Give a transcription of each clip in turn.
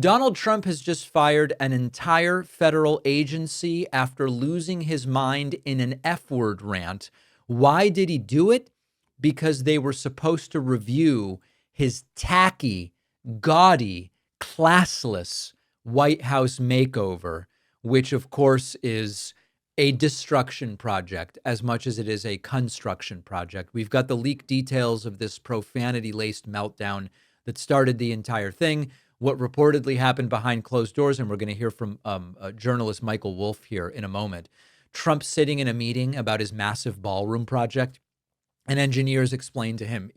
Donald Trump has just fired an entire federal agency after losing his mind in an F-word rant. Why did he do it? Because they were supposed to review his tacky, gaudy, classless White House makeover, which of course is a destruction project as much as it is a construction project. We've got the leaked details of this profanity-laced meltdown that started the entire thing, what reportedly happened behind closed doors, and we're going to hear from journalist Michael Wolff here in a moment. Trump sitting in a meeting about his massive ballroom project, and engineers explained to him,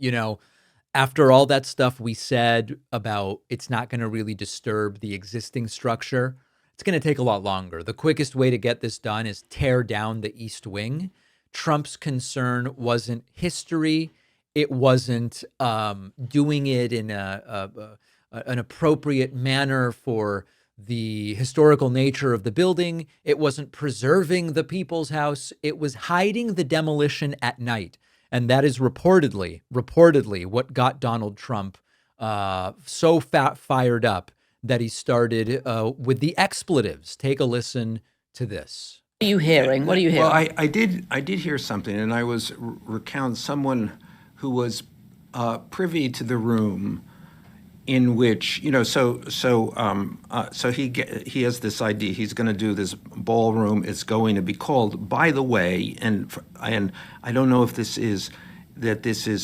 after all that stuff we said about it's not going to really disturb the existing structure, it's going to take a lot longer. The quickest way to get this done is tear down the East Wing. Trump's concern wasn't history. It wasn't doing it in an appropriate manner for the historical nature of the building. It wasn't preserving the people's house. It was hiding the demolition at night. And that is reportedly what got Donald Trump so fired up that he started with the expletives. Take a listen to this. What are you hearing? Well, I did hear something, and I was recount someone who was privy to the room in which, so he has this idea. He's going to do this ballroom. It's going to be called, by the way, and I don't know if this is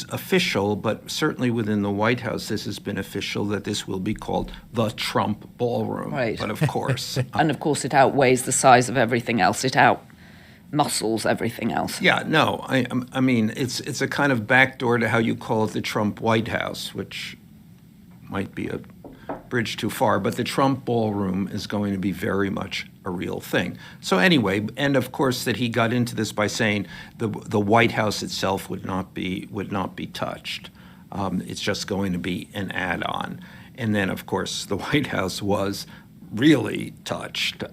official, but certainly within the White House, this has been official that this will be called the Trump Ballroom. Right. But of course, and of course, it outweighs the size of everything else. It muscles everything else. Yeah, no, I mean, it's a kind of backdoor to how you call it the Trump White House, which might be a bridge too far, but the Trump Ballroom is going to be very much a real thing. So anyway, and of course that he got into this by saying the White House itself would not be touched. It's just going to be an add-on. And then of course the White House was really touched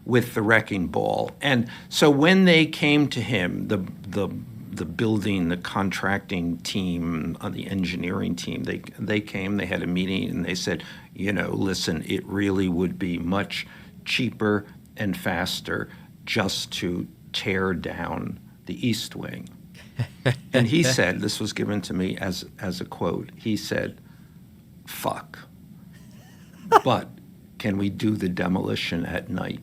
with the wrecking ball. And so when they came to him, the building, the contracting team, the engineering team, they came, they had a meeting, and they said, listen, it really would be much cheaper and faster just to tear down the East Wing. And he said, this was given to me as a quote, he said, fuck, but can we do the demolition at night?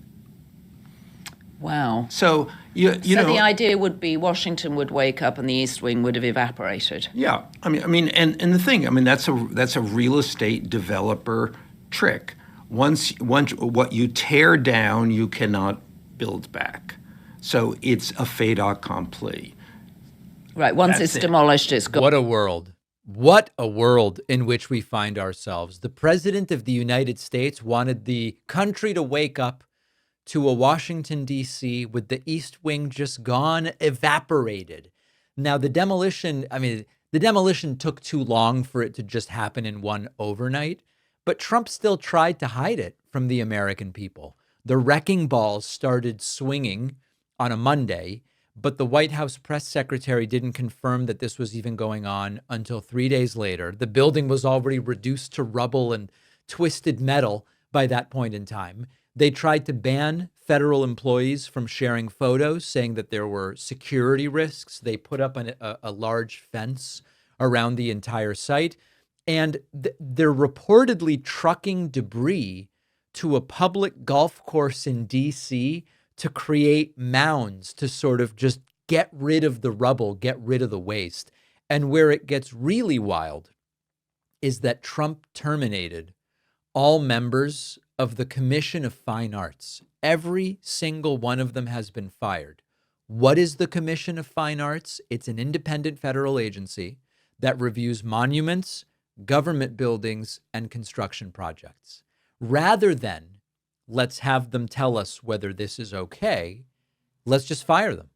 Wow. So so the idea would be Washington would wake up and the East Wing would have evaporated. Yeah, I mean, and the thing, that's a real estate developer trick. Once what you tear down, you cannot build back. So it's a fait accompli. Right. Once it's demolished, it's gone. What a world. What a world in which we find ourselves. The president of the United States wanted the country to wake up to a Washington, D.C. with the East Wing just gone, evaporated. Now, the demolition took too long for it to just happen in one overnight, but Trump still tried to hide it from the American people. The wrecking balls started swinging on a Monday, but the White House press secretary didn't confirm that this was even going on until 3 days later. The building was already reduced to rubble and twisted metal by that point in time. They tried to ban federal employees from sharing photos, saying that there were security risks. They put up a large fence around the entire site. And they're reportedly trucking debris to a public golf course in D.C. to create mounds to sort of just get rid of the rubble, get rid of the waste. And where it gets really wild is that Trump terminated all members of the Commission of Fine Arts. Every single one of them has been fired. What is the Commission of Fine Arts? It's an independent federal agency that reviews monuments, government buildings, and construction projects. Rather than let's have them tell us whether this is okay, let's just fire them.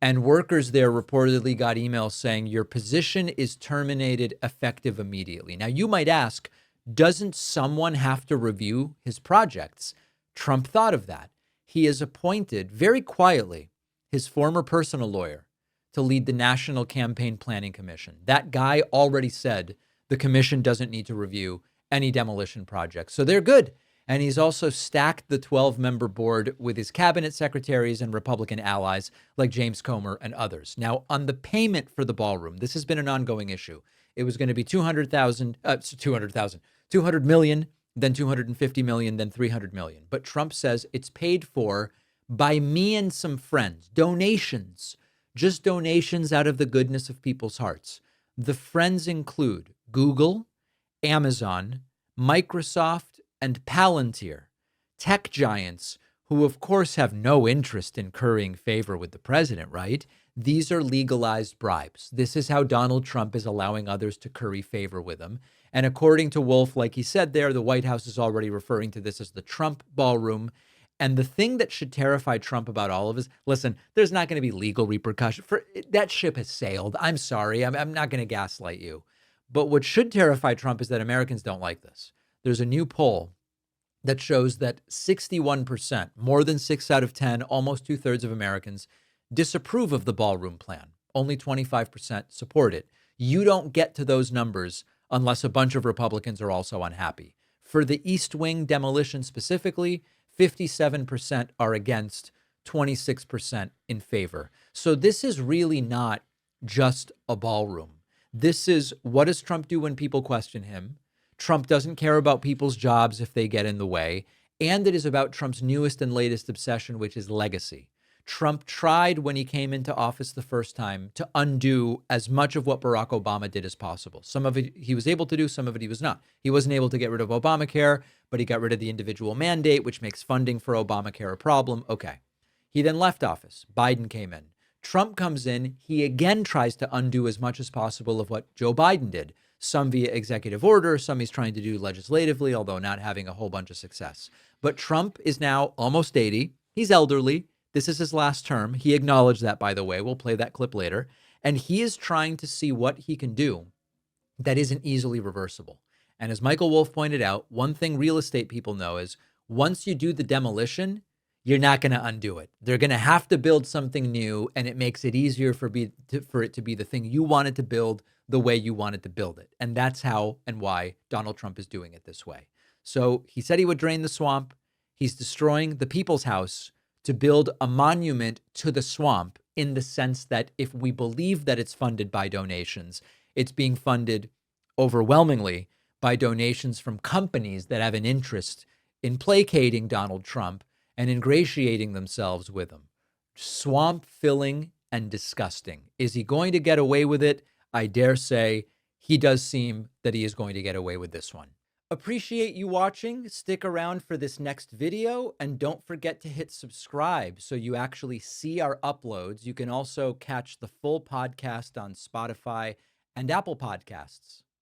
And workers there reportedly got emails saying your position is terminated effective immediately. Now, you might ask, doesn't someone have to review his projects? Trump thought of that. He has appointed, very quietly, his former personal lawyer to lead the National Campaign Planning Commission. That guy already said the commission doesn't need to review any demolition project. So they're good. And he's also stacked the 12-member board with his cabinet secretaries and Republican allies like James Comer and others. Now, on the payment for the ballroom, this has been an ongoing issue. It was going to be 200 million, then 250 million, then 300 million. But Trump says it's paid for by me and some friends, donations, just donations out of the goodness of people's hearts. The friends include Google, Amazon, Microsoft, and Palantir, tech giants who, of course, have no interest in currying favor with the president, right? These are legalized bribes. This is how Donald Trump is allowing others to curry favor with him. And according to Wolf, like he said there, the White House is already referring to this as the Trump ballroom. And the thing that should terrify Trump about all of this, listen, there's not going to be legal repercussions. That ship has sailed. I'm sorry. I'm not going to gaslight you. But what should terrify Trump is that Americans don't like this. There's a new poll that shows that 61%, more than 6 out of 10, almost 2/3 of Americans disapprove of the ballroom plan. Only 25% support it. You don't get to those numbers unless a bunch of Republicans are also unhappy. For the East Wing demolition specifically, 57% are against, 26% in favor. So this is really not just a ballroom. This is, what does Trump do when people question him? Trump doesn't care about people's jobs if they get in the way. And it is about Trump's newest and latest obsession, which is legacy. Trump tried when he came into office the first time to undo as much of what Barack Obama did as possible. Some of it he was able to do, some of it he was not. He wasn't able to get rid of Obamacare, but he got rid of the individual mandate, which makes funding for Obamacare a problem. Okay. He then left office. Biden came in. Trump comes in. He again tries to undo as much as possible of what Joe Biden did. Some via executive order, some he's trying to do legislatively, although not having a whole bunch of success. But Trump is now almost 80. He's elderly. This is his last term. He acknowledged that, by the way. We'll play that clip later. And he is trying to see what he can do that isn't easily reversible. And as Michael Wolff pointed out, one thing real estate people know is once you do the demolition, you're not going to undo it. They're going to have to build something new, and it makes it easier for it to be the thing you wanted to build the way you wanted to build it. And that's how and why Donald Trump is doing it this way. So he said he would drain the swamp. He's destroying the People's House to build a monument to the swamp, in the sense that if we believe that it's funded by donations, it's being funded overwhelmingly by donations from companies that have an interest in placating Donald Trump and ingratiating themselves with him. Swamp filling and disgusting. Is he going to get away with it? I dare say he does seem that he is going to get away with this one. Appreciate you watching. Stick around for this next video, and don't forget to hit subscribe so you actually see our uploads. You can also catch the full podcast on Spotify and Apple Podcasts.